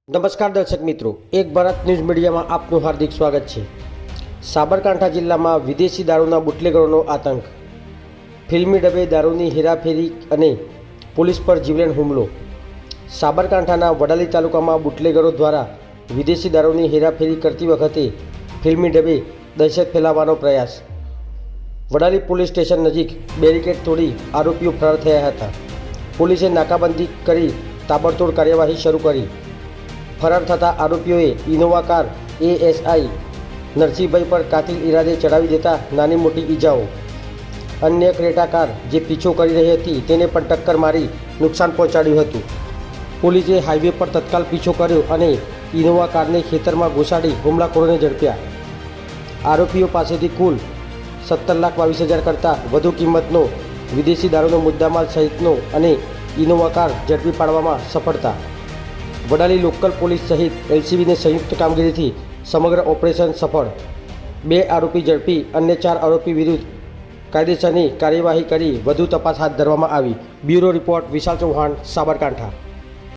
નમસ્કાર દર્શક મિત્રો, એક ભારત ન્યૂઝ મીડિયામાં આપનું હાર્દિક સ્વાગત છે। સાબરકાંઠા જિલ્લામાં વિદેશી દારૂના બુટલેગરોનો આતંક, ફિલ્મી ડબે દારૂની હેરાફેરી અને પોલીસ પર જીવલેણ હુમલો। સાબરકાંઠાના વડાલી તાલુકામાં બુટલેગરો દ્વારા વિદેશી દારૂની હેરાફેરી કરતી વખતે ફિલ્મી ડબે દહેશત ફેલાવવાનો પ્રયાસ। વડાલી પોલીસ સ્ટેશન નજીક બેરિકેડ તોડી આરોપીઓ ફરાર થયા હતા। પોલીસે નાકાબંધી કરી તાબડતોડ કાર્યવાહી શરૂ કરી। ફરાર થતા આરોપીઓએ ઇનોવા કાર એએસઆઈ નરસિંહભાઈ પર કાતિલ ઇરાદે ચડાવી દેતા નાની મોટી ઈજાઓ। અન્ય ક્રેટા કાર જે પીછો કરી રહી હતી તેને પણ ટક્કર મારી નુકસાન પહોંચાડ્યું હતું। પોલીસે હાઈવે પર તત્કાલ પીછો કર્યો અને ઇનોવા કારને ખેતરમાં ઘુસાડી હુમલાખોરોને ઝડપ્યા। આરોપીઓ પાસેથી કુલ 17,22,000 કરતાં વધુ કિંમતનો વિદેશી દારૂનો મુદ્દામાલ સહિતનો અને ઇનોવા કાર ઝડપી પાડવામાં સફળતા। વડાલી લોકલ પોલીસ સહિત એલસીબીની સંયુક્ત કામગીરીથી સમગ્ર ઓપરેશન સફળ। 2 આરોપી ઝડપી, અન્ય 4 આરોપી વિરુદ્ધ કાયદેસરની કાર્યવાહી કરી વધુ તપાસ હાથ ધરવામાં આવી। બ્યુરો રિપોર્ટ વિશાલ ચૌહાણ, સાબરકાંઠા।